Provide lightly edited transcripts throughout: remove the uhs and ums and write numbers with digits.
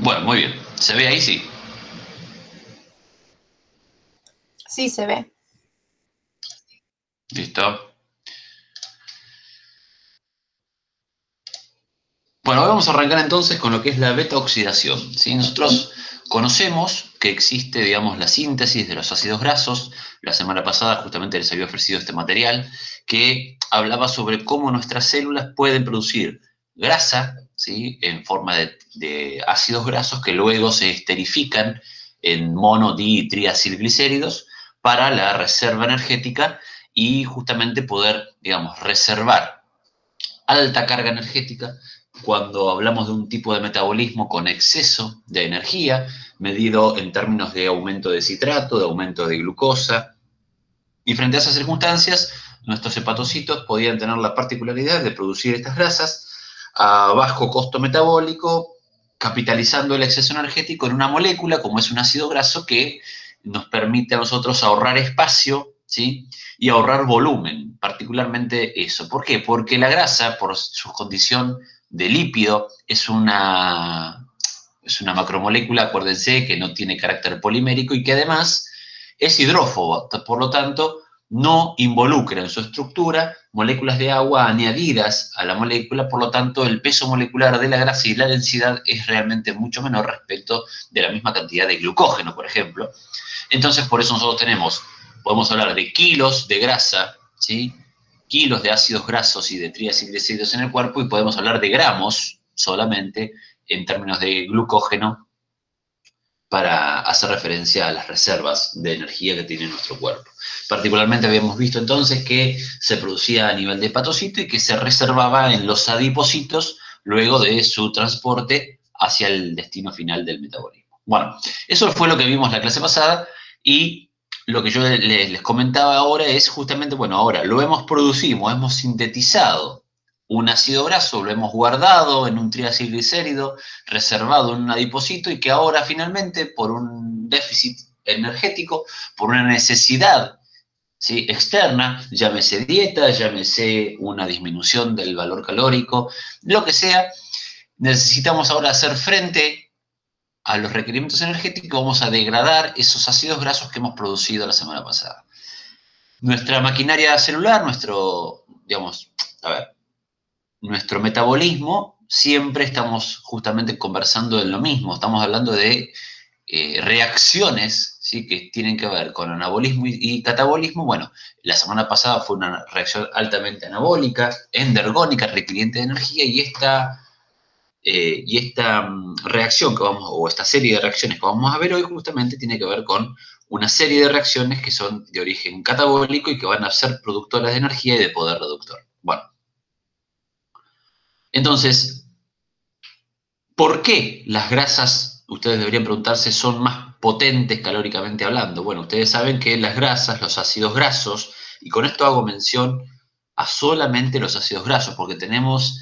Bueno, muy bien. ¿Se ve ahí? Sí. Sí, se ve. Listo. Bueno, hoy vamos a arrancar entonces con lo que es la beta-oxidación, ¿sí? Nosotros conocemos que existe, digamos, la síntesis de los ácidos grasos. La semana pasada justamente les había ofrecido este material que hablaba sobre cómo nuestras células pueden producir grasa, ¿sí? En forma de ácidos grasos que luego se esterifican en mono, di y triacilglicéridos para la reserva energética y justamente poder, digamos, reservar alta carga energética cuando hablamos de un tipo de metabolismo con exceso de energía, medido en términos de aumento de citrato, de aumento de glucosa. Y frente a esas circunstancias, nuestros hepatocitos podían tener la particularidad de producir estas grasas a bajo costo metabólico, capitalizando el exceso energético en una molécula, como es un ácido graso, que nos permite a nosotros ahorrar espacio, ¿sí? Y ahorrar volumen, particularmente eso. ¿Por qué? Porque la grasa, por su condición de lípido, es una macromolécula, acuérdense, que no tiene carácter polimérico y que además es hidrófobo, por lo tanto, no involucra en su estructura moléculas de agua añadidas a la molécula, por lo tanto, el peso molecular de la grasa y la densidad es realmente mucho menor respecto de la misma cantidad de glucógeno, por ejemplo. Entonces, por eso nosotros podemos hablar de kilos de grasa, ¿sí? Kilos de ácidos grasos y de triacilglicéridos en el cuerpo y podemos hablar de gramos solamente en términos de glucógeno para hacer referencia a las reservas de energía que tiene nuestro cuerpo. Particularmente habíamos visto entonces que se producía a nivel de hepatocito y que se reservaba en los adipocitos luego de su transporte hacia el destino final del metabolismo. Bueno, eso fue lo que vimos la clase pasada y lo que yo les comentaba ahora es justamente, bueno, ahora lo hemos producido, hemos sintetizado un ácido graso, lo hemos guardado en un triacilglicérido, reservado en un adipocito y que ahora finalmente por un déficit energético, por una necesidad, ¿sí?, externa, llámese dieta, llámese una disminución del valor calórico, lo que sea, necesitamos ahora hacer frente a los requerimientos energéticos, vamos a degradar esos ácidos grasos que hemos producido la semana pasada. Nuestra maquinaria celular, digamos, a ver, nuestro metabolismo, siempre estamos justamente conversando en lo mismo, estamos hablando de reacciones, ¿sí?, que tienen que ver con anabolismo y catabolismo. Bueno, la semana pasada fue una reacción altamente anabólica, endergónica, requiriente de energía, y esta reacción o esta serie de reacciones que vamos a ver hoy justamente tiene que ver con una serie de reacciones que son de origen catabólico y que van a ser productoras de energía y de poder reductor. Bueno, entonces, ¿por qué las grasas, ustedes deberían preguntarse, son más potentes calóricamente hablando? Bueno, ustedes saben que las grasas, los ácidos grasos, y con esto hago mención a solamente los ácidos grasos, porque tenemos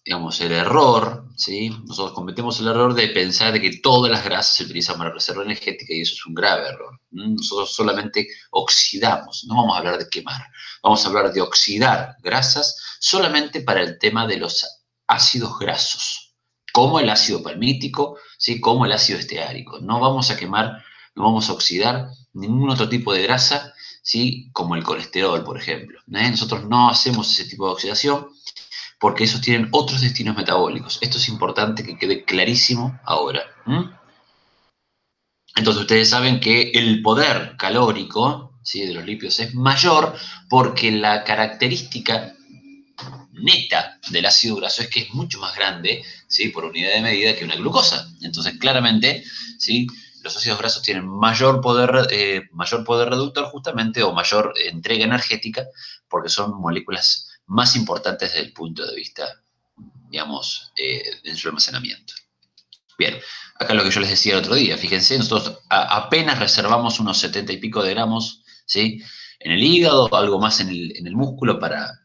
digamos, el error, ¿sí? Nosotros cometemos el error de pensar de que todas las grasas se utilizan para reserva energética y eso es un grave error. Nosotros solamente oxidamos, no vamos a hablar de quemar, vamos a hablar de oxidar grasas solamente para el tema de los ácidos grasos, como el ácido palmítico, ¿sí?, como el ácido esteárico. No vamos a quemar, no vamos a oxidar ningún otro tipo de grasa, ¿sí?, como el colesterol, por ejemplo. Nosotros no hacemos ese tipo de oxidación porque esos tienen otros destinos metabólicos. Esto es importante que quede clarísimo ahora. Entonces ustedes saben que el poder calórico, ¿sí?, de los lípidos es mayor porque la característica neta del ácido graso es que es mucho más grande, ¿sí?, por unidad de medida que una glucosa. Entonces claramente, ¿sí?, los ácidos grasos tienen mayor poder reductor justamente o mayor entrega energética porque son moléculas más importantes desde el punto de vista, digamos, en su almacenamiento. Bien, acá lo que yo les decía el otro día, fíjense, nosotros apenas reservamos unos 70 y pico de gramos, ¿sí?, en el hígado, algo más en el músculo para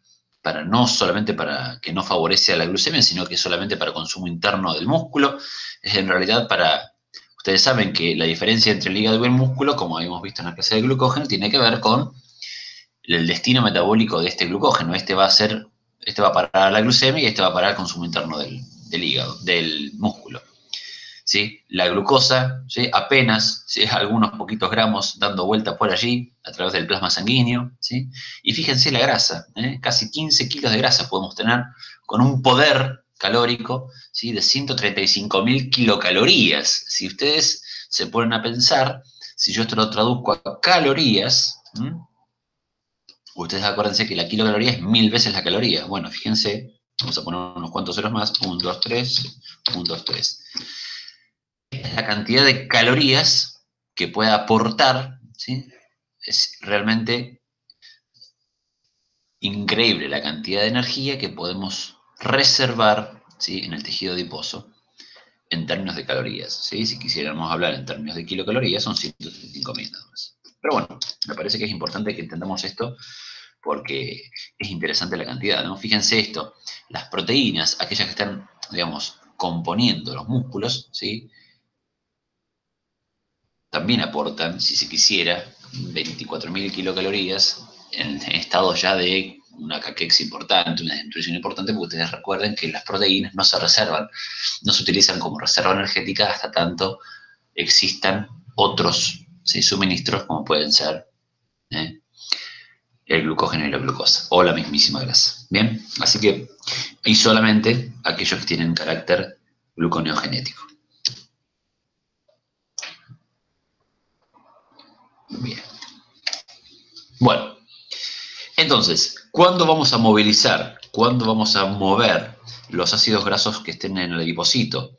no solamente para que no favorece a la glucemia, sino que solamente para consumo interno del músculo. Es en realidad ustedes saben que la diferencia entre el hígado y el músculo, como habíamos visto en la clase de glucógeno, tiene que ver con el destino metabólico de este glucógeno. Este va a parar a la glucemia y este va a parar al consumo interno del hígado, del músculo. ¿Sí? La glucosa, ¿sí? Apenas, ¿sí? Algunos poquitos gramos dando vuelta por allí a través del plasma sanguíneo. ¿Sí? Y fíjense la grasa, casi 15 kilos de grasa podemos tener con un poder calórico, ¿sí? De 135.000 kilocalorías. Si ustedes se ponen a pensar, si yo esto lo traduzco a calorías, ustedes acuérdense que la kilocaloría es 1000 veces la caloría. Bueno, fíjense, vamos a poner unos cuantos ceros más, 1, 2, 3, 1, 2, 3. Esta es la cantidad de calorías que puede aportar, ¿sí? Es realmente increíble la cantidad de energía que podemos reservar, ¿sí? En el tejido adiposo en términos de calorías, ¿sí? Si quisiéramos hablar en términos de kilocalorías, son 135.000 nada más. Pero bueno, me parece que es importante que entendamos esto porque es interesante la cantidad, ¿no? Fíjense esto, las proteínas, aquellas que están, digamos, componiendo los músculos, ¿sí? También aportan, si se quisiera, 24.000 kilocalorías en estado ya de una caquex importante, una desnutrición importante, porque ustedes recuerden que las proteínas no se reservan, no se utilizan como reserva energética hasta tanto existan otros, ¿sí? Suministros como pueden ser el glucógeno y la glucosa, o la mismísima grasa. Bien, así que, y solamente aquellos que tienen carácter gluconeogenético. Bien. Bueno, entonces, ¿cuándo vamos a movilizar? ¿Cuándo vamos a mover los ácidos grasos que estén en el adipocito?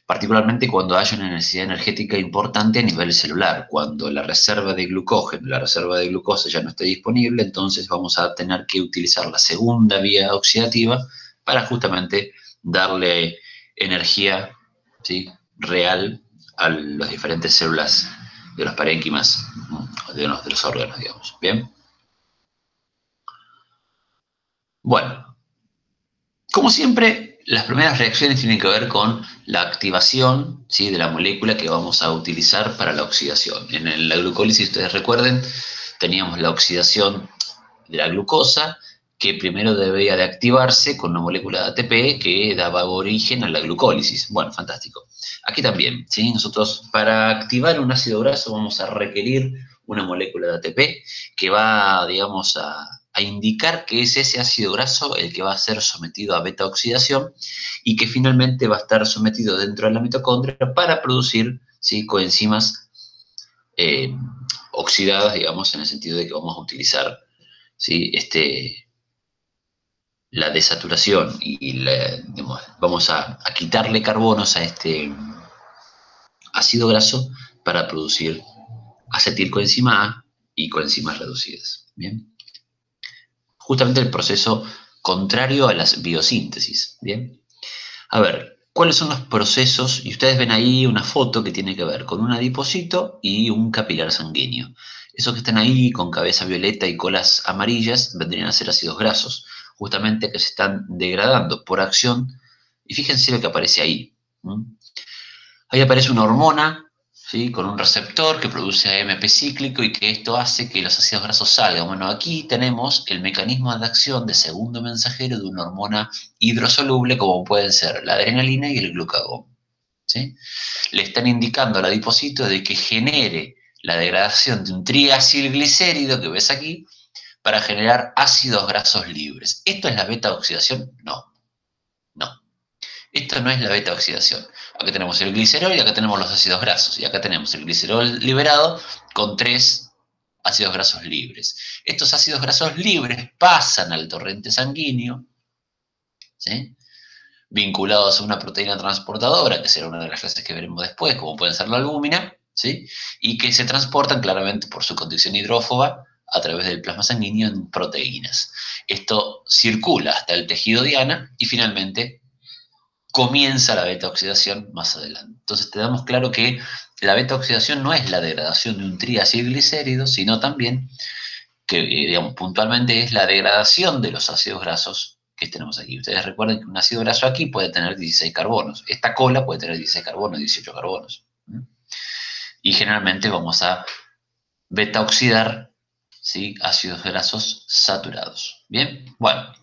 Particularmente cuando haya una necesidad energética importante a nivel celular. Cuando la reserva de glucógeno, la reserva de glucosa ya no esté disponible, entonces vamos a tener que utilizar la segunda vía oxidativa para justamente darle energía, ¿sí? Real a las diferentes células de los parénquimas, de los órganos, digamos. ¿Bien? Bueno, como siempre, las primeras reacciones tienen que ver con la activación, ¿sí? De la molécula que vamos a utilizar para la oxidación. En la glucólisis, ustedes recuerden, teníamos la oxidación de la glucosa, que primero debía de activarse con una molécula de ATP que daba origen a la glucólisis. Bueno, fantástico. Aquí también, ¿sí? Nosotros para activar un ácido graso vamos a requerir una molécula de ATP que va, digamos, a indicar que es ese ácido graso el que va a ser sometido a beta oxidación y que finalmente va a estar sometido dentro de la mitocondria para producir, ¿sí? Coenzimas oxidadas, digamos, en el sentido de que vamos a utilizar, ¿sí? La desaturación y digamos, vamos a quitarle carbonos a este ácido graso para producir acetilcoenzima A y coenzimas reducidas. ¿Bien? Justamente el proceso contrario a la biosíntesis. ¿Bien? A ver, ¿cuáles son los procesos? Y ustedes ven ahí una foto que tiene que ver con un adipocito y un capilar sanguíneo. Esos que están ahí con cabeza violeta y colas amarillas vendrían a ser ácidos grasos, justamente que se están degradando por acción. Y fíjense lo que aparece ahí. Ahí aparece una hormona, ¿sí? Con un receptor que produce AMP cíclico y que esto hace que los ácidos grasos salgan. Bueno, aquí tenemos el mecanismo de acción de segundo mensajero de una hormona hidrosoluble como pueden ser la adrenalina y el glucagón. ¿Sí? Le están indicando al adipocito de que genere la degradación de un triacilglicérido que ves aquí para generar ácidos grasos libres. ¿Esto es la beta oxidación? No, no. Esto no es la beta oxidación. Acá tenemos el glicerol y acá tenemos los ácidos grasos. Y acá tenemos el glicerol liberado con 3 ácidos grasos libres. Estos ácidos grasos libres pasan al torrente sanguíneo, ¿sí? Vinculados a una proteína transportadora, que será una de las clases que veremos después, como puede ser la albúmina, ¿sí? Y que se transportan claramente por su condición hidrófoba a través del plasma sanguíneo en proteínas. Esto circula hasta el tejido diana y finalmente comienza la beta oxidación más adelante. Entonces te damos claro que la beta oxidación no es la degradación de un triacilglicérido, sino también que, digamos, puntualmente es la degradación de los ácidos grasos que tenemos aquí. Ustedes recuerden que un ácido graso aquí puede tener 16 carbonos. Esta cola puede tener 16 carbonos, 18 carbonos. Y generalmente vamos a beta oxidar, ¿sí? Ácidos grasos saturados. Bien, bueno.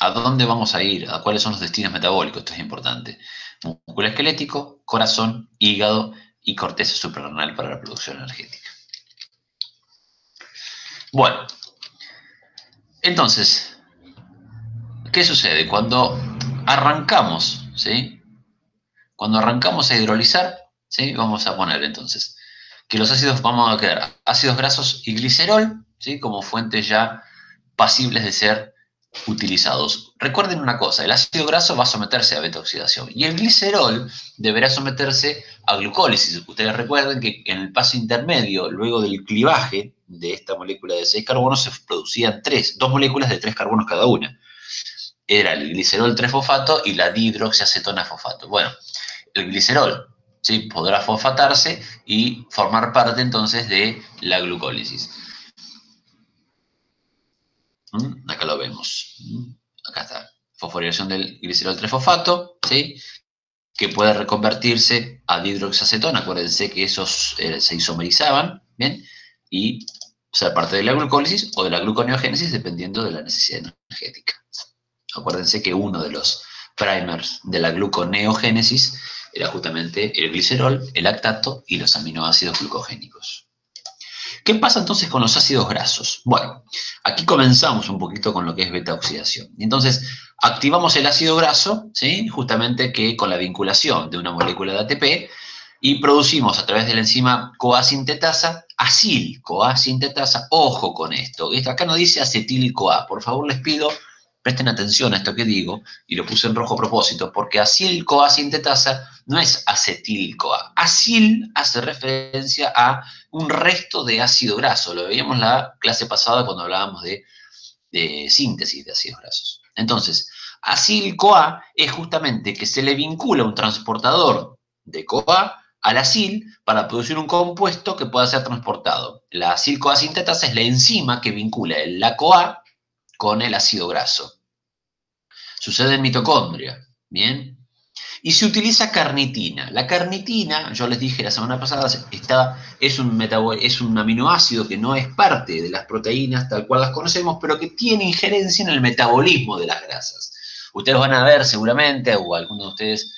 ¿A dónde vamos a ir? ¿A cuáles son los destinos metabólicos? Esto es importante. Músculo esquelético, corazón, hígado y corteza suprarrenal para la producción energética. Bueno, entonces, ¿qué sucede? Cuando arrancamos, ¿sí? Cuando arrancamos a hidrolizar, ¿sí? Vamos a poner entonces que los ácidos, vamos a quedar ácidos grasos y glicerol, ¿sí? Como fuentes ya pasibles de ser utilizados. Recuerden una cosa, el ácido graso va a someterse a beta-oxidación y el glicerol deberá someterse a glucólisis. Ustedes recuerden que en el paso intermedio, luego del clivaje de esta molécula de 6 carbonos, se producían dos moléculas de 3 carbonos cada una. Era el glicerol 3-fosfato y la dihidroxiacetona fosfato. Bueno, el glicerol, ¿sí? Podrá fosfatarse y formar parte entonces de la glucólisis. Acá lo vemos. Acá está. Fosforilación del glicerol 3-fosfato, ¿sí? Que puede reconvertirse a dihidroxiacetona. Acuérdense que esos se isomerizaban, ¿bien? Y ser parte de la glucólisis o de la gluconeogénesis dependiendo de la necesidad energética. Acuérdense que uno de los primers de la gluconeogénesis era justamente el glicerol, el lactato y los aminoácidos glucogénicos. ¿Qué pasa entonces con los ácidos grasos? Bueno, aquí comenzamos un poquito con lo que es beta-oxidación. Entonces, activamos el ácido graso, ¿sí? Justamente que con la vinculación de una molécula de ATP y producimos a través de la enzima CoA-sintetasa acil-CoA-sintetasa. Ojo con esto. Acá no dice acetil-CoA. Por favor, les pido, presten atención a esto que digo, y lo puse en rojo a propósito, porque acil-CoA-sintetasa no es acetil-CoA. Acil hace referencia a un resto de ácido graso. Lo veíamos la clase pasada cuando hablábamos de síntesis de ácidos grasos. Entonces, acil-CoA es justamente que se le vincula un transportador de CoA al acil para producir un compuesto que pueda ser transportado. La acil-CoA sintetasa es la enzima que vincula la CoA con el ácido graso. Sucede en mitocondria, ¿bien? Y se utiliza carnitina. La carnitina, yo les dije la semana pasada, es un aminoácido que no es parte de las proteínas tal cual las conocemos, pero que tiene injerencia en el metabolismo de las grasas. Ustedes van a ver seguramente, o alguno de ustedes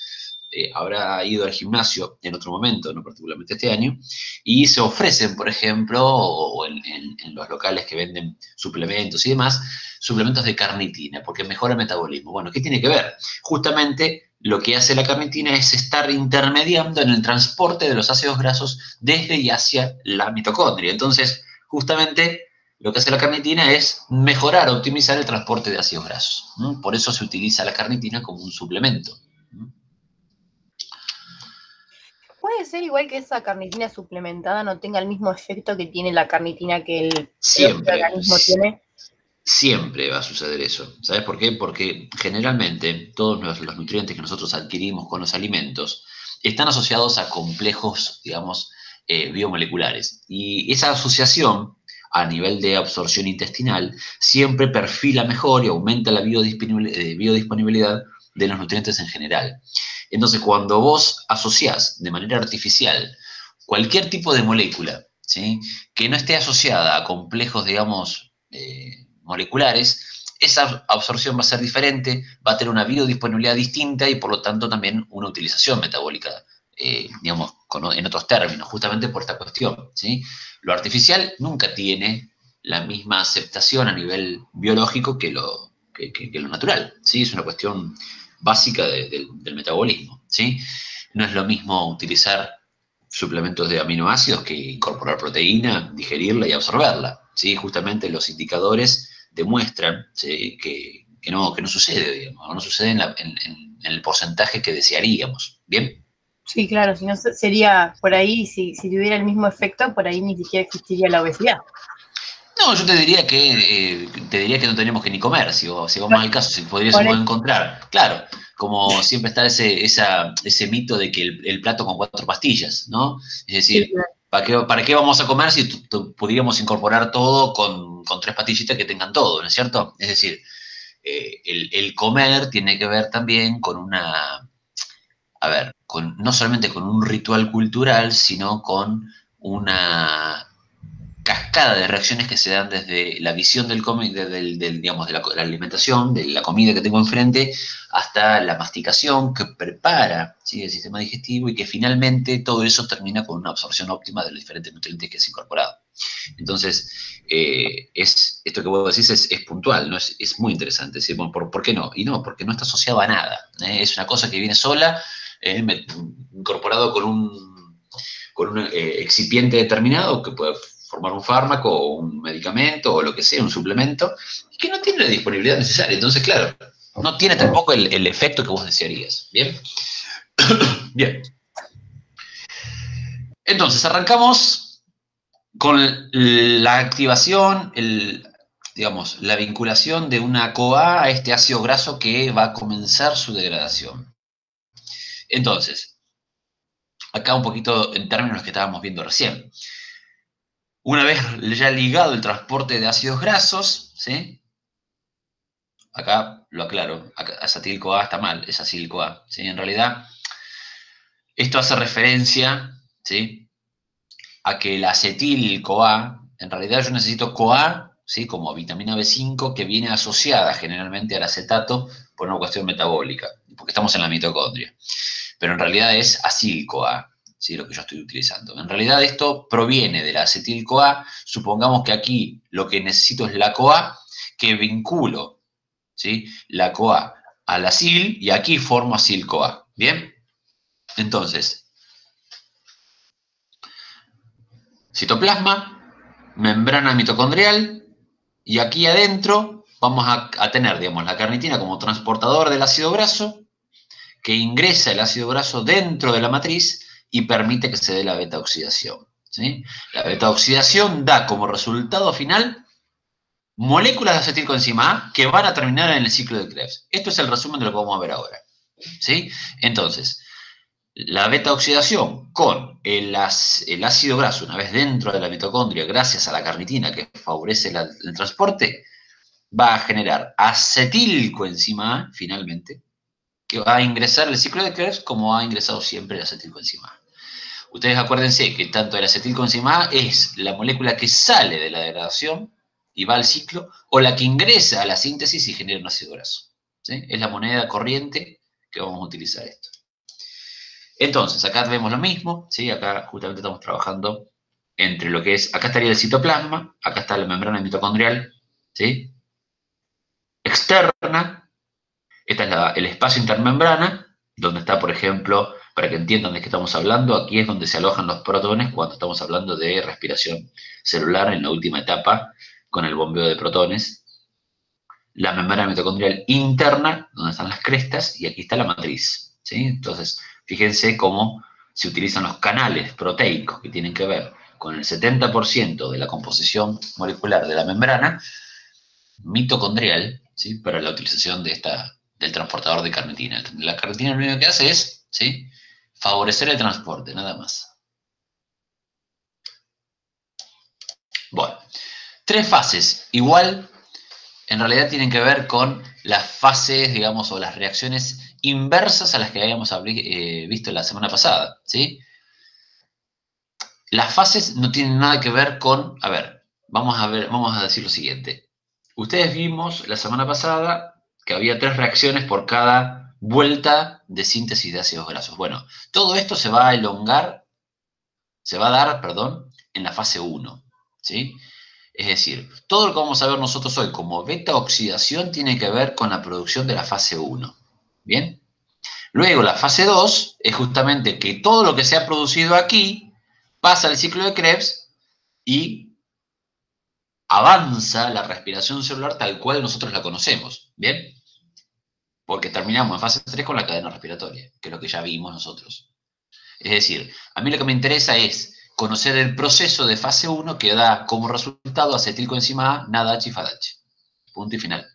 habrá ido al gimnasio en otro momento, no particularmente este año, y se ofrecen, por ejemplo, o en los locales que venden suplementos y demás, suplementos de carnitina, porque mejora el metabolismo. Bueno, ¿qué tiene que ver? Justamente lo que hace la carnitina es estar intermediando en el transporte de los ácidos grasos desde y hacia la mitocondria. Entonces, justamente lo que hace la carnitina es mejorar, optimizar el transporte de ácidos grasos. Por eso se utiliza la carnitina como un suplemento. ¿Puede ser igual que esa carnitina suplementada no tenga el mismo efecto que tiene la carnitina que el Siempre, organismo tiene? siempre va a suceder eso. ¿Sabes por qué? Porque generalmente todos los nutrientes que nosotros adquirimos con los alimentos están asociados a complejos, digamos, biomoleculares. Y esa asociación a nivel de absorción intestinal siempre perfila mejor y aumenta la biodisponibilidad de los nutrientes en general. Entonces, cuando vos asociás de manera artificial cualquier tipo de molécula, ¿sí? Que no esté asociada a complejos, digamos, moleculares, esa absorción va a ser diferente, va a tener una biodisponibilidad distinta y por lo tanto también una utilización metabólica, digamos, en otros términos, justamente por esta cuestión, ¿sí? Lo artificial nunca tiene la misma aceptación a nivel biológico que lo natural, ¿sí? Es una cuestión básica del metabolismo, ¿sí? No es lo mismo utilizar suplementos de aminoácidos que incorporar proteína, digerirla y absorberla, ¿sí? Justamente los indicadores demuestran, ¿sí? que no sucede, digamos, no sucede en el porcentaje que desearíamos, ¿bien? Sí, claro, si no sería por ahí, si tuviera el mismo efecto, por ahí ni siquiera existiría la obesidad. No, yo te diría que no tenemos que ni comer, si vamos al caso, si podríamos encontrar. Claro, como siempre está ese mito de que el plato con 4 pastillas, ¿no? Es decir, Sí, claro. ¿para qué vamos a comer si pudiéramos incorporar todo con 3 pastillitas que tengan todo, ¿no es cierto? Es decir, el comer tiene que ver también con no solamente con un ritual cultural, sino con una cascada de reacciones que se dan desde la visión del digamos, de la alimentación, de la comida que tengo enfrente, hasta la masticación que prepara, ¿sí?, el sistema digestivo, y que finalmente todo eso termina con una absorción óptima de los diferentes nutrientes que se incorporado. Entonces, esto que vos decís es puntual, ¿no? Es muy interesante. ¿Sí? ¿Por qué no? Y no, porque no está asociado a nada. Es una cosa que viene sola, incorporado con un excipiente determinado que puede formar un fármaco o un medicamento o lo que sea, un suplemento, y que no tiene la disponibilidad necesaria. Entonces, claro, no tiene tampoco el efecto que vos desearías. ¿Bien? Bien. Entonces, arrancamos con la activación, digamos, la vinculación de una CoA a este ácido graso que va a comenzar su degradación. Entonces, acá un poquito en términos que estábamos viendo recién. Una vez ya ligado el transporte de ácidos grasos, ¿sí? Acá lo aclaro, acetil-CoA está mal, es acil-CoA, ¿sí? En realidad, esto hace referencia, ¿sí?, a que el acetil-CoA, en realidad yo necesito CoA, ¿sí?, como vitamina B5, que viene asociada generalmente al acetato por una cuestión metabólica, porque estamos en la mitocondria. Pero en realidad es acil-CoA, ¿sí?, lo que yo estoy utilizando. En realidad esto proviene de la acetil-CoA. Supongamos que aquí lo que necesito es la CoA, que vinculo, ¿sí?, la CoA al acil, y aquí formo acil-CoA. ¿Bien? Entonces, citoplasma, membrana mitocondrial, y aquí adentro vamos a tener, digamos, la carnitina como transportador del ácido graso, que ingresa el ácido graso dentro de la matriz y permite que se dé la beta-oxidación, ¿sí? La beta-oxidación da como resultado final moléculas de acetilcoenzima A que van a terminar en el ciclo de Krebs. Esto es el resumen de lo que vamos a ver ahora, ¿sí? Entonces, la beta-oxidación con el ácido graso, una vez dentro de la mitocondria, gracias a la carnitina que favorece el transporte, va a generar acetilcoenzima A, finalmente, que va a ingresar el ciclo de Krebs como ha ingresado siempre el acetilcoenzima A. Ustedes acuérdense que tanto el acetilcoenzima A es la molécula que sale de la degradación y va al ciclo, o la que ingresa a la síntesis y genera un ácido graso, ¿sí? Es la moneda corriente que vamos a utilizar esto. Entonces, acá vemos lo mismo, ¿sí? Acá justamente estamos trabajando entre lo que es, acá estaría el citoplasma, acá está la membrana mitocondrial, ¿sí?, externa. Este es el espacio intermembrana, donde está, por ejemplo, para que entiendan de qué estamos hablando, aquí es donde se alojan los protones cuando estamos hablando de respiración celular en la última etapa, con el bombeo de protones. La membrana mitocondrial interna, donde están las crestas, y aquí está la matriz, ¿sí? Entonces, fíjense cómo se utilizan los canales proteicos que tienen que ver con el 70% de la composición molecular de la membrana mitocondrial, ¿sí?, para la utilización del transportador de carnitina. La carnitina lo único que hace es, ¿sí?, favorecer el transporte, nada más. Bueno, tres fases. Igual, en realidad tienen que ver con las fases, digamos, o las reacciones inversas a las que habíamos visto la semana pasada, ¿sí? Las fases no tienen nada que ver con, a ver, vamos a decir lo siguiente. Ustedes vimos la semana pasada que había 3 reacciones por cada vuelta de síntesis de ácidos grasos. Bueno, todo esto se va a elongar, se va a dar, perdón, en la fase 1, ¿sí? Es decir, todo lo que vamos a ver nosotros hoy como beta-oxidación tiene que ver con la producción de la fase 1, ¿bien? Luego, la fase 2 es justamente que todo lo que se ha producido aquí pasa al ciclo de Krebs y avanza la respiración celular tal cual nosotros la conocemos, ¿bien? Porque terminamos en fase 3 con la cadena respiratoria, que es lo que ya vimos nosotros. Es decir, a mí lo que me interesa es conocer el proceso de fase 1 que da como resultado acetilcoenzima A, NADH y FADH. Punto y final.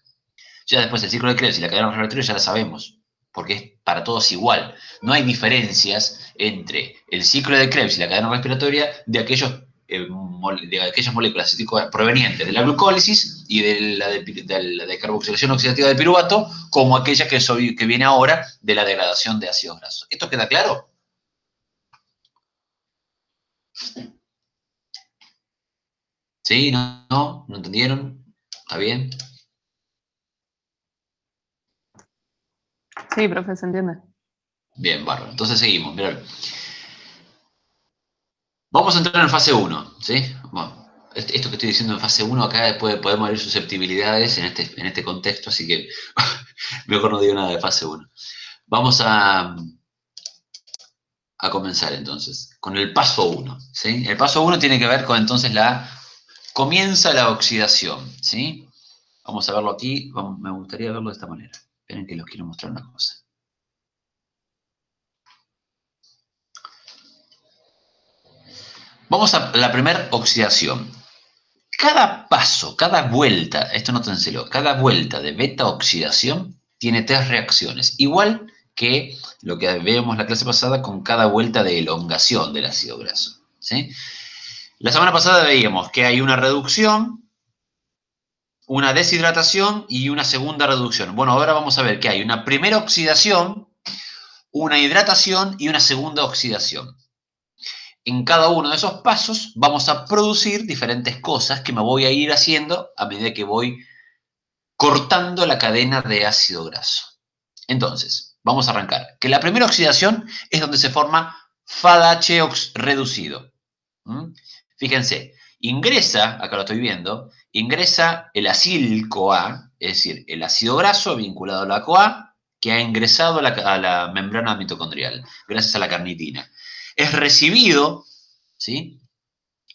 Ya después el ciclo de Krebs y la cadena respiratoria ya la sabemos, porque es para todos igual. No hay diferencias entre el ciclo de Krebs y la cadena respiratoria de aquellas moléculas provenientes de la glucólisis y de la decarboxilación oxidativa del piruvato, como aquella que viene ahora de la degradación de ácidos grasos. ¿Esto queda claro? ¿Sí? ¿No? ¿No? ¿No entendieron? ¿Está bien? Sí, profe, se entiende. Bien, bárbaro. Entonces seguimos. Mirá. Vamos a entrar en fase 1, ¿sí? Bueno, esto que estoy diciendo en fase 1 acá después podemos abrir susceptibilidades en este contexto, así que mejor no digo nada de fase 1. Vamos a comenzar entonces con el paso 1, ¿sí? El paso 1 tiene que ver con entonces comienza la oxidación, ¿sí? Vamos a verlo aquí, me gustaría verlo de esta manera. Esperen que les quiero mostrar una cosa. Vamos a la primera oxidación. Cada paso, cada vuelta, esto nótenselo, cada vuelta de beta oxidación tiene 3 reacciones, igual que lo que vemos la clase pasada con cada vuelta de elongación del ácido graso, ¿sí? La semana pasada veíamos que hay una reducción, una deshidratación y una segunda reducción. Bueno, ahora vamos a ver que hay una primera oxidación, una hidratación y una segunda oxidación. En cada uno de esos pasos vamos a producir diferentes cosas que me voy a ir haciendo a medida que voy cortando la cadena de ácido graso. Entonces, vamos a arrancar. Que la primera oxidación es donde se forma FADH reducido. Fíjense, ingresa, acá lo estoy viendo, ingresa el acil-CoA, es decir, el ácido graso vinculado a la CoA, que ha ingresado a la membrana mitocondrial, gracias a la carnitina. Es recibido, ¿sí?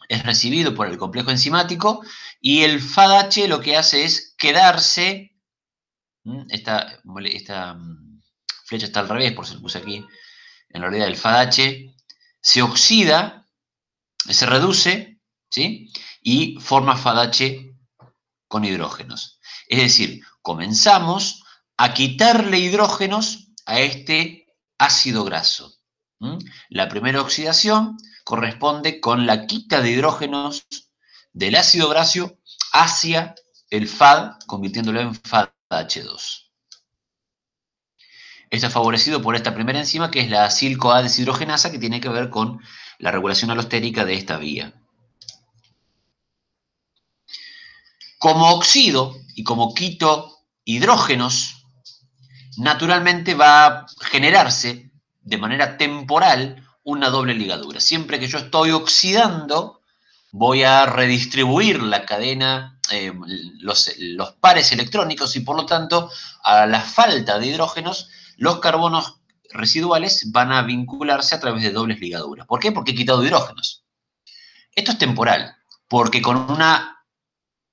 Es recibido por el complejo enzimático y el FADH lo que hace es quedarse, esta flecha está al revés, por si lo puse aquí, en realidad el FADH se oxida, se reduce, ¿sí? Y forma FADH con hidrógenos. Es decir, comenzamos a quitarle hidrógenos a este ácido graso. La primera oxidación corresponde con la quita de hidrógenos del ácido graso hacia el FAD, convirtiéndolo en FADH2. Esto es favorecido por esta primera enzima, que es la acil-CoA deshidrogenasa, que tiene que ver con la regulación alostérica de esta vía. Como oxido y como quito hidrógenos, naturalmente va a generarse de manera temporal una doble ligadura. Siempre que yo estoy oxidando, voy a redistribuir la cadena, los pares electrónicos y por lo tanto, a la falta de hidrógenos, los carbonos residuales van a vincularse a través de dobles ligaduras. ¿Por qué? Porque he quitado hidrógenos. Esto es temporal, porque con una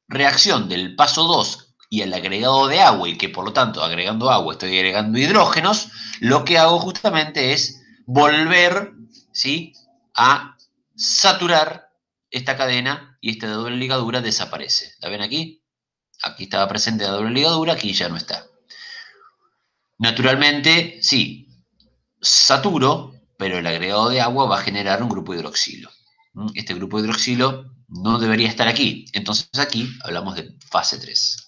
reacción del paso 2 y el agregado de agua, y que por lo tanto agregando agua estoy agregando hidrógenos, lo que hago justamente es volver, ¿sí?, a saturar esta cadena y esta doble ligadura desaparece. ¿La ven aquí? Aquí estaba presente la doble ligadura, aquí ya no está. Naturalmente, sí, saturo, pero el agregado de agua va a generar un grupo hidroxilo. Este grupo hidroxilo no debería estar aquí. Entonces aquí hablamos de fase 3.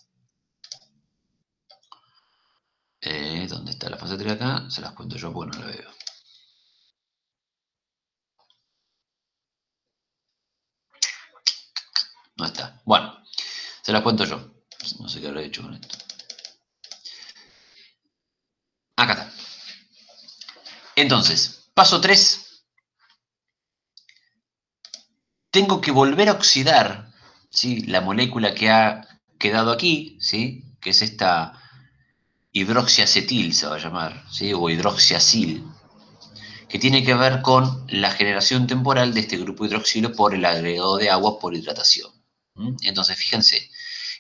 ¿Dónde está la fase 3 acá? Se las cuento yo porque no la veo. No está. Bueno, se las cuento yo. No sé qué habré hecho con esto. Acá está. Entonces, paso 3. Tengo que volver a oxidar, ¿sí?, la molécula que ha quedado aquí, ¿sí?, que es esta hidroxiacetil, se va a llamar, ¿sí?, o hidroxiacil, que tiene que ver con la generación temporal de este grupo hidroxilo por el agregado de agua por hidratación. Entonces, fíjense,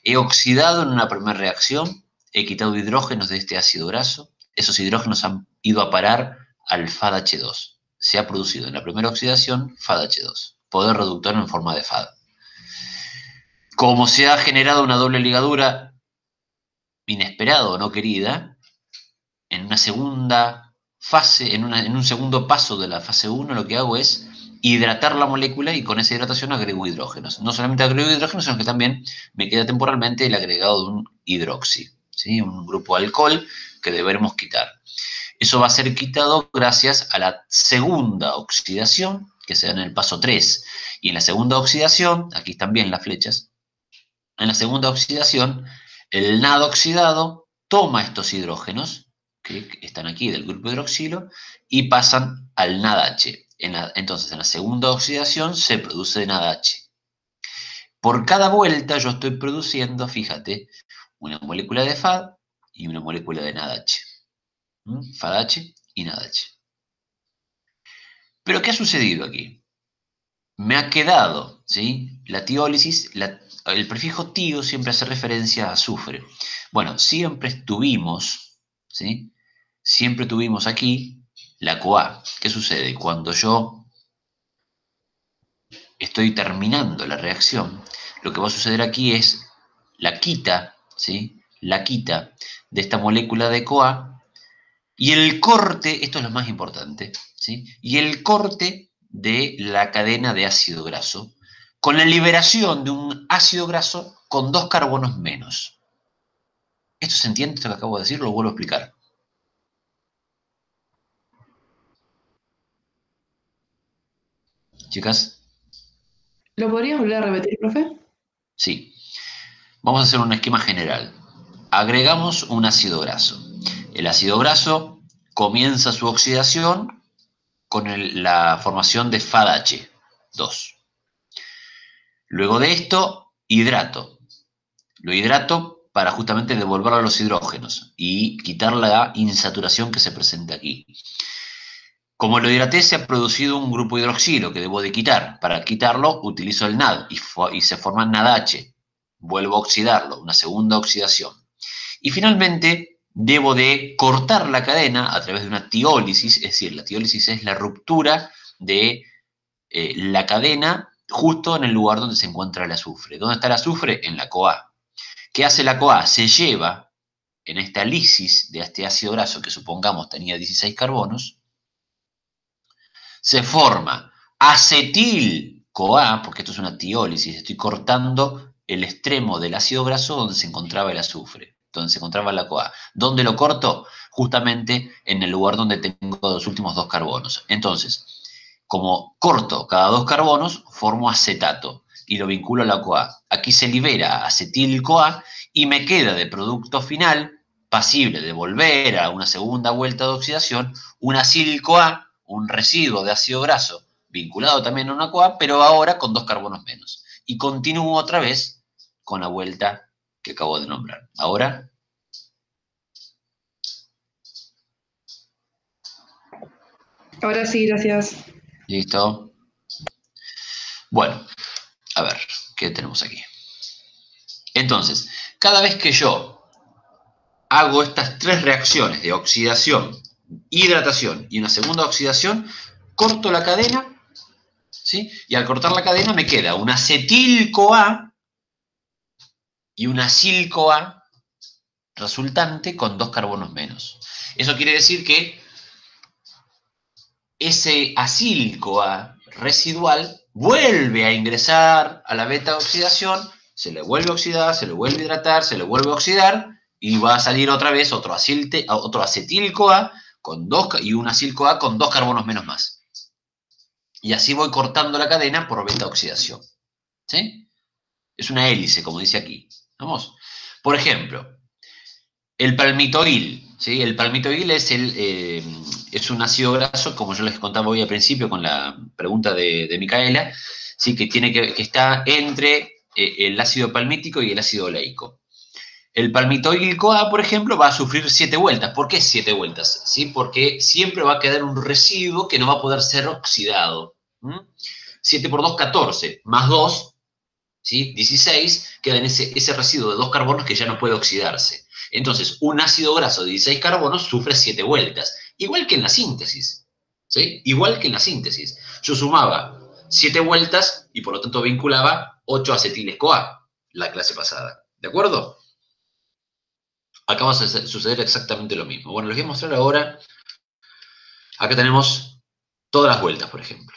he oxidado en una primera reacción, he quitado hidrógenos de este ácido graso, esos hidrógenos han ido a parar al FADH2. Se ha producido en la primera oxidación FADH2, poder reductor en forma de FAD. Como se ha generado una doble ligadura inesperada o no querida, en una segunda fase, en un segundo paso de la fase 1, lo que hago es hidratar la molécula y con esa hidratación agrego hidrógenos. No solamente agrego hidrógenos, sino que también me queda temporalmente el agregado de un hidroxi, ¿sí?, un grupo alcohol que deberemos quitar. Eso va a ser quitado gracias a la segunda oxidación, que se da en el paso 3. Y en la segunda oxidación, aquí están bien las flechas, en la segunda oxidación, el NAD oxidado toma estos hidrógenos, que están aquí del grupo hidroxilo, y pasan al NADH. Entonces, en la segunda oxidación se produce NADH. Por cada vuelta yo estoy produciendo, fíjate, una molécula de FAD y una molécula de NADH. FADH y NADH. Pero ¿qué ha sucedido aquí? Me ha quedado, ¿sí? La tiólisis, el prefijo tío siempre hace referencia a azufre. Bueno, siempre tuvimos, ¿sí? Siempre tuvimos aquí la CoA. ¿Qué sucede? Cuando yo estoy terminando la reacción, lo que va a suceder aquí es la quita, ¿sí? La quita de esta molécula de CoA y el corte, esto es lo más importante, ¿sí? Y el corte de la cadena de ácido graso con la liberación de un ácido graso con 2 carbonos menos. ¿Esto se entiende, esto que acabo de decir? Lo vuelvo a explicar. Chicas, ¿Lo podrías volver a repetir, profe? sí. Vamos a hacer un esquema general. Agregamos un ácido graso. El ácido graso comienza su oxidación con la formación de FADH2. Luego de esto, hidrato. Lo hidrato para justamente devolver a los hidrógenos y quitar la insaturación que se presenta aquí. Como lo hidraté, se ha producido un grupo hidroxilo que debo de quitar. Para quitarlo, utilizo el NAD y se forma NADH. Vuelvo a oxidarlo, una segunda oxidación. Y finalmente, debo de cortar la cadena a través de una tiólisis, es decir, la tiólisis es la ruptura de la cadena justo en el lugar donde se encuentra el azufre. ¿Dónde está el azufre? En la CoA. ¿Qué hace la CoA? Se lleva en esta lisis de este ácido graso que supongamos tenía 16 carbonos, se forma acetil-CoA, porque esto es una tiólisis, estoy cortando el extremo del ácido graso donde se encontraba el azufre, donde se encontraba la CoA. ¿Dónde lo corto? Justamente en el lugar donde tengo los últimos 2 carbonos. Entonces, como corto cada 2 carbonos, formo acetato y lo vinculo a la CoA. Aquí se libera acetil-CoA y me queda de producto final, pasible de volver a una segunda vuelta de oxidación, un acil-CoA, un residuo de ácido graso vinculado también a una CoA, pero ahora con 2 carbonos menos. Y continúo otra vez con la vuelta que acabo de nombrar. Ahora, Ahora sí, gracias. ¿listo? Bueno, a ver, ¿qué tenemos aquí? Entonces, cada vez que yo hago estas 3 reacciones de oxidación, hidratación y una segunda oxidación, corto la cadena, ¿sí? Y al cortar la cadena me queda un acetil-CoA y un acil-CoA resultante con 2 carbonos menos. Eso quiere decir que ese acil-CoA residual vuelve a ingresar a la beta-oxidación, se le vuelve a oxidar, se le vuelve a hidratar, se le vuelve a oxidar y va a salir otra vez otro acetil-CoA y un acil-CoA con 2 carbonos menos más. Y así voy cortando la cadena por beta-oxidación. ¿Sí? Es una hélice, como dice aquí. ¿Vamos? Por ejemplo, el palmitoil, ¿sí? El palmitoil es un ácido graso, como yo les contaba hoy al principio con la pregunta de Micaela, ¿sí? Que está entre el ácido palmítico y el ácido oleico. El palmitoil-CoA, por ejemplo, va a sufrir 7 vueltas. ¿Por qué 7 vueltas? ¿Sí? Porque siempre va a quedar un residuo que no va a poder ser oxidado. 7 por 2, 14, más 2, ¿sí? 16, queda en ese residuo de 2 carbonos que ya no puede oxidarse. Entonces, un ácido graso de 16 carbonos sufre 7 vueltas, igual que en la síntesis. ¿Sí? Igual que en la síntesis. Yo sumaba 7 vueltas y por lo tanto vinculaba 8 acetiles-CoA la clase pasada. ¿De acuerdo? Acá va a suceder exactamente lo mismo. Bueno, les voy a mostrar ahora. Acá tenemos todas las vueltas, por ejemplo.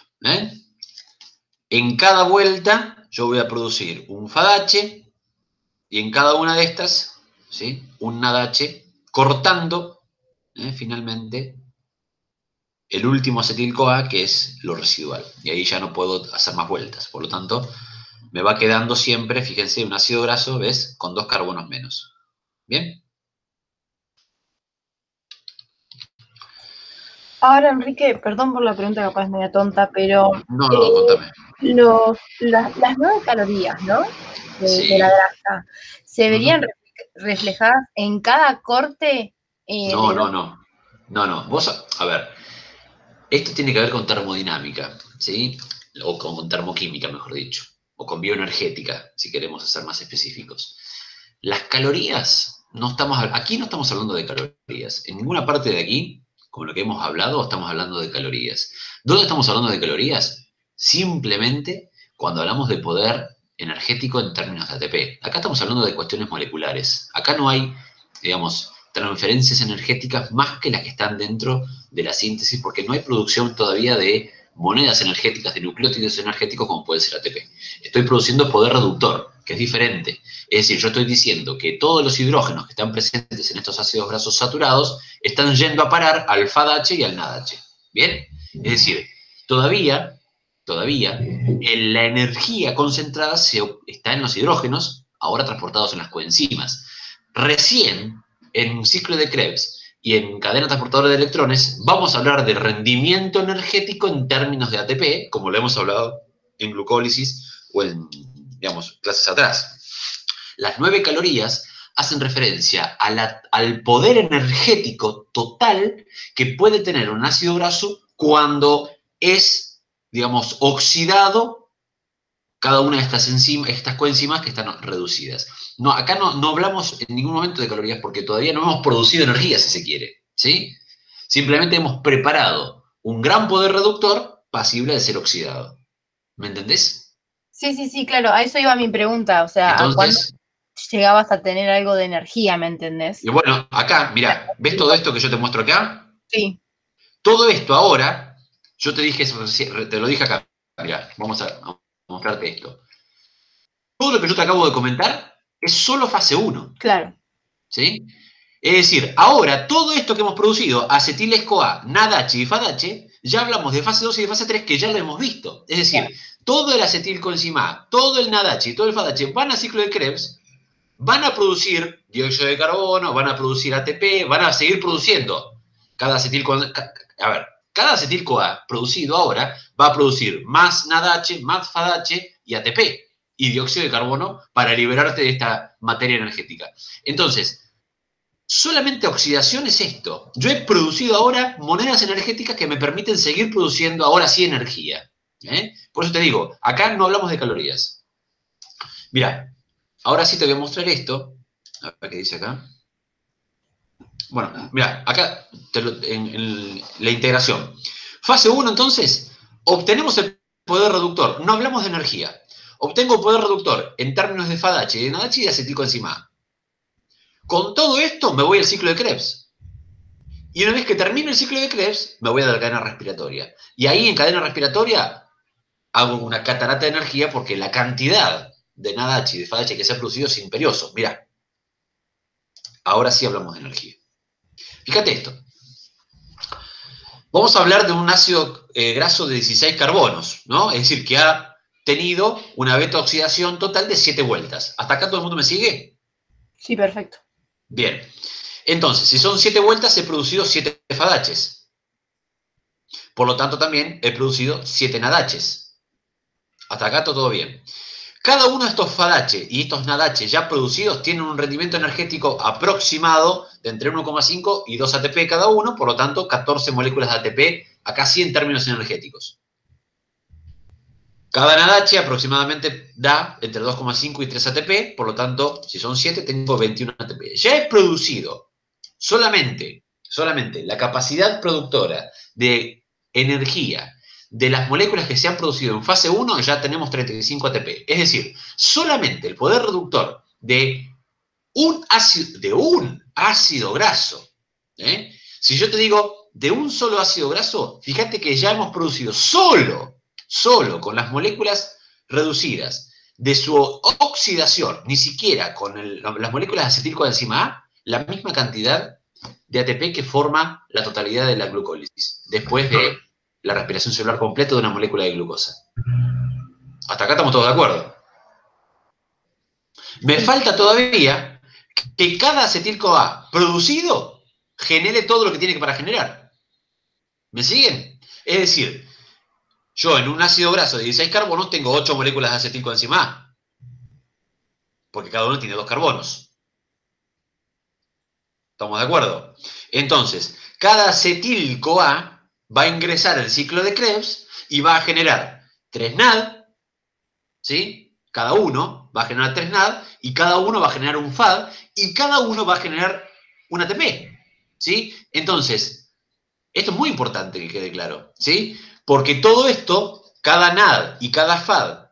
En cada vuelta yo voy a producir un FADH y en cada una de estas, ¿sí? Un NADH cortando finalmente el último acetil-CoA, que es lo residual. Y ahí ya no puedo hacer más vueltas. Por lo tanto, me va quedando siempre, fíjense, un ácido graso, ¿ves? Con 2 carbonos menos. ¿Bien? Ahora, Enrique, perdón por la pregunta, capaz es media tonta, pero No, no, contame. las 9 calorías, ¿no? De la Sí. grasa, ¿se verían Ujú. reflejadas en cada corte No, de no, dos? no. No, no. Vos, a ver, esto tiene que ver con termodinámica, ¿sí? O con termoquímica, mejor dicho. O con bioenergética, si queremos ser más específicos. Las calorías, aquí no estamos hablando de calorías. En ninguna parte de aquí, con lo que hemos hablado, estamos hablando de calorías. ¿Dónde estamos hablando de calorías? Simplemente cuando hablamos de poder energético en términos de ATP. Acá estamos hablando de cuestiones moleculares. Acá no hay, digamos, transferencias energéticas más que las que están dentro de la síntesis, porque no hay producción todavía de monedas energéticas, de nucleótidos energéticos como puede ser ATP. Estoy produciendo poder reductor, que es diferente. Es decir, yo estoy diciendo que todos los hidrógenos que están presentes en estos ácidos grasos saturados están yendo a parar al FADH y al NADH. ¿Bien? Es decir, todavía la energía concentrada está en los hidrógenos, ahora transportados en las coenzimas. Recién, en un ciclo de Krebs y en cadena transportadora de electrones, vamos a hablar de rendimiento energético en términos de ATP, como lo hemos hablado en glucólisis o en, digamos, clases atrás. Las 9 calorías hacen referencia al poder energético total que puede tener un ácido graso cuando es, digamos, oxidado cada una de estas coenzimas que están reducidas. No, acá no hablamos en ningún momento de calorías porque todavía no hemos producido energía, si se quiere, ¿sí? Simplemente hemos preparado un gran poder reductor pasible de ser oxidado. ¿Me entendés? Sí, claro, a eso iba mi pregunta, o sea, ¿a cuándo Entonces, llegabas a tener algo de energía, me y entendés? bueno, acá, mirá, ¿ves todo esto que yo te muestro acá? Sí, Todo esto ahora, yo te dije, te lo dije acá, mirá, vamos a mostrarte esto. Todo lo que yo te acabo de comentar es solo fase 1, claro. ¿sí? Es decir, ahora todo esto que hemos producido, acetil-CoA, NADH y FADH, ya hablamos de fase 2 y de fase 3 que ya lo hemos visto. Es decir, todo el acetilcoenzima A, todo el NADH y todo el FADH van a ciclo de Krebs, van a producir dióxido de carbono, van a producir ATP, van a seguir produciendo. Cada cada acetil-CoA producido ahora va a producir más NADH, más FADH y ATP y dióxido de carbono para liberarte de esta materia energética. Entonces, solamente oxidación es esto. Yo he producido ahora monedas energéticas que me permiten seguir produciendo ahora sí energía. Por eso te digo, acá no hablamos de calorías. Mira, ahora sí te voy a mostrar esto. A ver qué dice acá. Bueno, mira, acá en la integración. Fase 1, entonces, obtenemos el poder reductor. No hablamos de energía. Obtengo poder reductor en términos de FADH, de NADH y de acetilcoenzima A. Con todo esto me voy al ciclo de Krebs. Y una vez que termino el ciclo de Krebs, me voy a la cadena respiratoria. Y ahí en cadena respiratoria hago una catarata de energía porque la cantidad de NADH y de FADH que se ha producido es imperioso. Mirá, ahora sí hablamos de energía. Fíjate esto. Vamos a hablar de un ácido graso de 16 carbonos, ¿no? Es decir, que ha tenido una beta oxidación total de 7 vueltas. ¿Hasta acá todo el mundo me sigue? Sí, perfecto. Bien. Entonces, si son 7 vueltas, he producido 7 FADHs. Por lo tanto, también he producido 7 NADHs. Hasta acá todo bien. Cada uno de estos FADH y estos NADH ya producidos tienen un rendimiento energético aproximado de entre 1,5 y 2 ATP cada uno, por lo tanto 14 moléculas de ATP, acá sí en términos energéticos. Cada NADH aproximadamente da entre 2,5 y 3 ATP, por lo tanto, si son 7, tengo 21 ATP. Ya he producido solamente la capacidad productora de energía de las moléculas que se han producido en fase 1, ya tenemos 35 ATP. Es decir, solamente el poder reductor de un ácido graso, si yo te digo de un solo ácido graso, fíjate que ya hemos producido solo con las moléculas reducidas de su oxidación, ni siquiera con las moléculas de acetilcoenzima A, la misma cantidad de ATP que forma la totalidad de la glucólisis, después de la respiración celular completa de una molécula de glucosa. Hasta acá estamos todos de acuerdo. Me falta todavía que cada acetil-CoA producido genere todo lo que tiene para generar. ¿Me siguen? Es decir, yo en un ácido graso de 16 carbonos tengo 8 moléculas de acetilcoenzima A, porque cada uno tiene 2 carbonos. ¿Estamos de acuerdo? Entonces, cada acetil-CoA va a ingresar al ciclo de Krebs y va a generar 3 NAD, ¿sí? Cada uno va a generar 3 NAD y cada uno va a generar un FAD y cada uno va a generar un ATP, ¿sí? Entonces, esto es muy importante que quede claro, ¿sí? Porque todo esto, cada NAD y cada FAD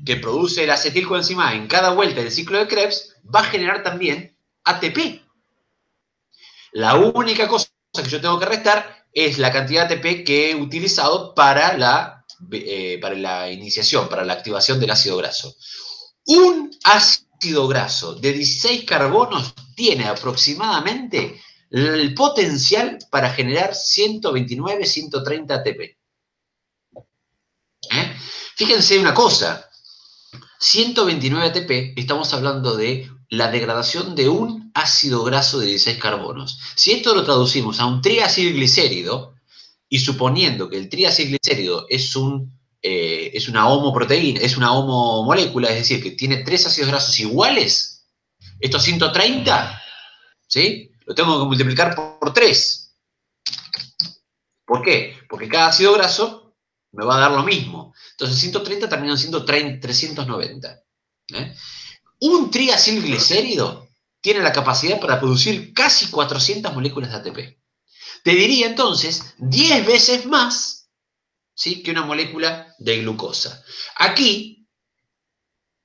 que produce el acetilcoenzima A en cada vuelta del ciclo de Krebs va a generar también ATP. La única cosa que yo tengo que restar es la cantidad de ATP que he utilizado para la iniciación, para la activación del ácido graso. Un ácido graso de 16 carbonos tiene aproximadamente el potencial para generar 129, 130 ATP. Fíjense una cosa, 129 ATP, estamos hablando de la degradación de un ácido graso de 16 carbonos. Si esto lo traducimos a un triacilglicérido, y suponiendo que el triacilglicérido es una homoproteína, es una homomolécula, es decir, que tiene 3 ácidos grasos iguales, estos 130, ¿sí? Lo tengo que multiplicar por 3. ¿Por qué? Porque cada ácido graso me va a dar lo mismo. Entonces 130 terminan siendo 390. Un triacilglicérido tiene la capacidad para producir casi 400 moléculas de ATP. Te diría entonces 10 veces más, ¿sí?, que una molécula de glucosa. Aquí,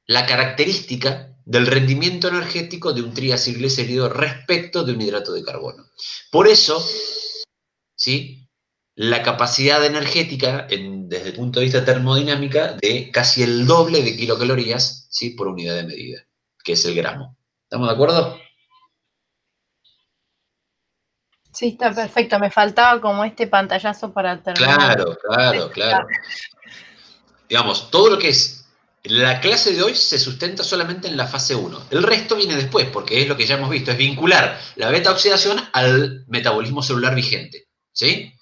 la característica del rendimiento energético de un triacilglicérido respecto de un hidrato de carbono. Por eso, ¿sí?, la capacidad energética, desde el punto de vista termodinámica, de casi el doble de kilocalorías, ¿sí?, por unidad de medida, que es el gramo. ¿Estamos de acuerdo? Sí, está perfecto. Me faltaba como este pantallazo para terminar. Claro. Digamos, todo lo que es la clase de hoy se sustenta solamente en la fase 1. El resto viene después, porque es lo que ya hemos visto, es vincular la beta-oxidación al metabolismo celular vigente, ¿sí?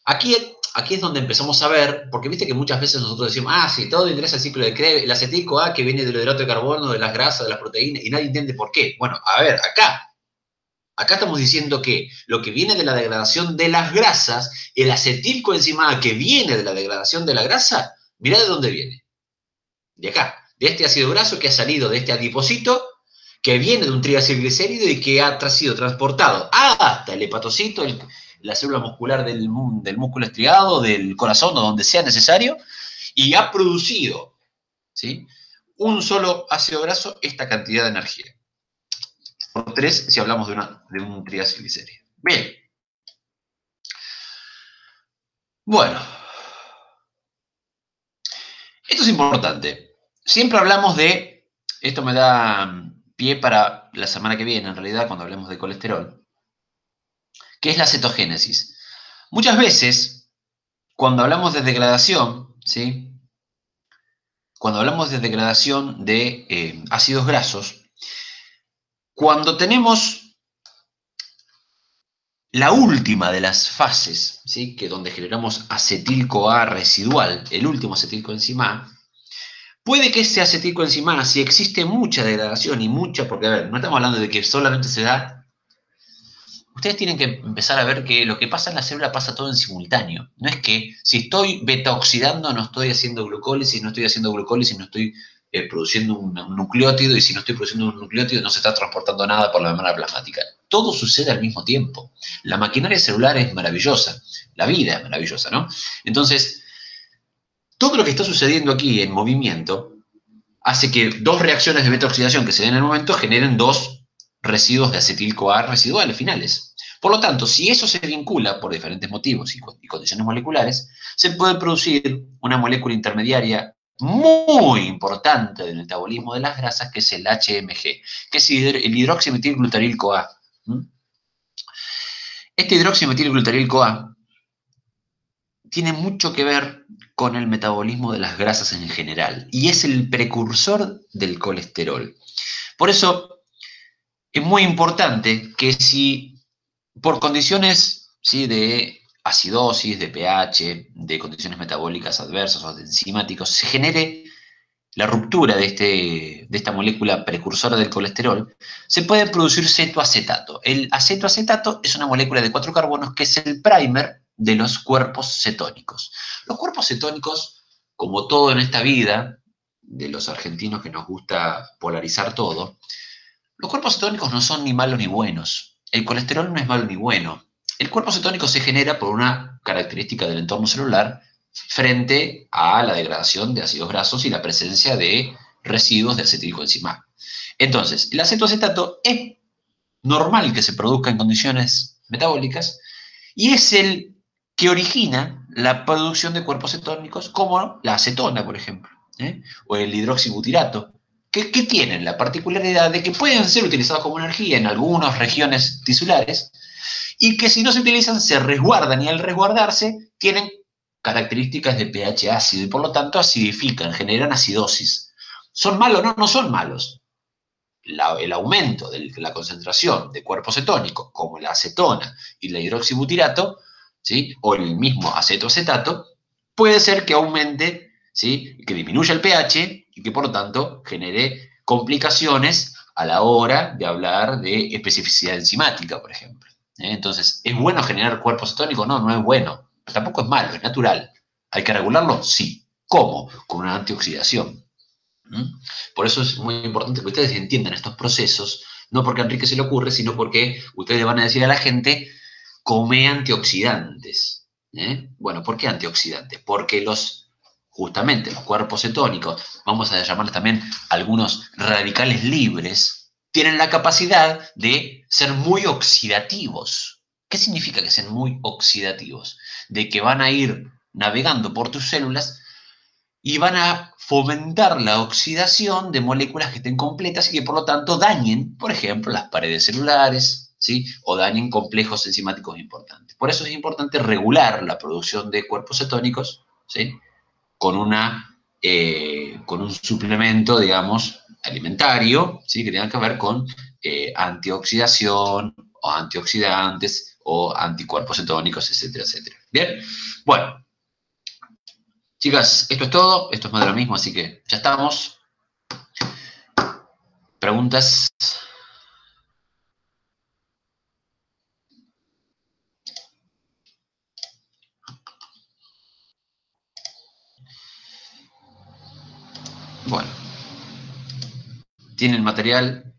Aquí es donde empezamos a ver, porque viste que muchas veces nosotros decimos, sí, todo ingresa al ciclo de Krebs, el acetil-CoA que viene del hidrato de carbono, de las grasas, de las proteínas, y nadie entiende por qué. Bueno, a ver, acá estamos diciendo que lo que viene de la degradación de las grasas, el acetilcoenzima A que viene de la degradación de la grasa, mirá de dónde viene. De acá, de este ácido graso que ha salido de este adiposito, que viene de un triacilglicérido y que ha sido transportado hasta el hepatocito, la célula muscular del músculo estriado, del corazón o donde sea necesario, y ha producido, ¿sí?, un solo ácido graso esta cantidad de energía. Por 3 si hablamos de un triacilglicérido. Bien. Bueno. Esto es importante. Siempre hablamos de, esto me da pie para la semana que viene, en realidad, cuando hablemos de colesterol, que es la cetogénesis. Muchas veces, cuando hablamos de degradación, ¿sí?, cuando hablamos de degradación de ácidos grasos, cuando tenemos la última de las fases, ¿sí?, que donde generamos acetil-CoA residual, el último acetilcoenzima A, puede que ese acetilcoenzima A, si existe mucha degradación y mucha, porque a ver, no estamos hablando de que solamente se da. Ustedes tienen que empezar a ver que lo que pasa en la célula pasa todo en simultáneo. No es que si estoy beta-oxidando no estoy haciendo glucólisis, no estoy haciendo glucólisis, no estoy produciendo un nucleótido, y si no estoy produciendo un nucleótido no se está transportando nada por la membrana plasmática. Todo sucede al mismo tiempo. La maquinaria celular es maravillosa, la vida es maravillosa, ¿no? Entonces, todo lo que está sucediendo aquí en movimiento hace que dos reacciones de beta-oxidación que se den en el momento generen dos residuos de acetil-CoA residuales finales. Por lo tanto, si eso se vincula por diferentes motivos y condiciones moleculares, se puede producir una molécula intermediaria muy importante del metabolismo de las grasas, que es el HMG, que es el hidroximetilglutaryl-CoA. Este hidroximetilglutaril-CoA tiene mucho que ver con el metabolismo de las grasas en general y es el precursor del colesterol. Por eso es muy importante que si por condiciones, ¿sí?, de acidosis, de pH, de condiciones metabólicas adversas o de enzimáticos, se genere la ruptura de esta molécula precursora del colesterol, se puede producir cetoacetato. El acetoacetato es una molécula de 4 carbonos que es el primer de los cuerpos cetónicos. Los cuerpos cetónicos, como todo en esta vida, de los argentinos que nos gusta polarizar todo, los cuerpos cetónicos no son ni malos ni buenos. El colesterol no es malo ni bueno. El cuerpo cetónico se genera por una característica del entorno celular frente a la degradación de ácidos grasos y la presencia de residuos de acetilcoenzima. Entonces, el acetoacetato es normal que se produzca en condiciones metabólicas y es el que origina la producción de cuerpos cetónicos como la acetona, por ejemplo, o el hidroxibutirato, que tienen la particularidad de que pueden ser utilizados como energía en algunas regiones tisulares y que si no se utilizan se resguardan y al resguardarse tienen características de pH ácido y por lo tanto acidifican, generan acidosis. ¿Son malos? No, no son malos. El aumento de la concentración de cuerpos cetónicos, como la acetona y la hidroxibutirato, ¿sí?, o el mismo acetoacetato, puede ser que aumente, ¿sí?, que disminuya el pH y que por lo tanto genere complicaciones a la hora de hablar de especificidad enzimática, por ejemplo. Entonces, ¿es bueno generar cuerpos cetónicos? No, no es bueno. Tampoco es malo, es natural. ¿Hay que regularlo? Sí. ¿Cómo? Con una antioxidación. Por eso es muy importante que ustedes entiendan estos procesos, no porque a Enrique se le ocurre, sino porque ustedes le van a decir a la gente, come antioxidantes. Bueno, ¿por qué antioxidantes? Porque justamente los cuerpos cetónicos, vamos a llamarles también algunos radicales libres, tienen la capacidad de ser muy oxidativos. ¿Qué significa que sean muy oxidativos? De que van a ir navegando por tus células y van a fomentar la oxidación de moléculas que estén completas y que por lo tanto dañen, por ejemplo, las paredes celulares, ¿sí?, o dañen complejos enzimáticos importantes. Por eso es importante regular la producción de cuerpos cetónicos, ¿sí?, con un suplemento, digamos, alimentario, ¿sí?, que tenga que ver con antioxidación o antioxidantes o anticuerpos cetónicos, etcétera, etcétera. Bien, bueno. Chicas, esto es todo, esto es más de lo mismo, así que ya estamos. ¿Preguntas? Bueno, tienen material.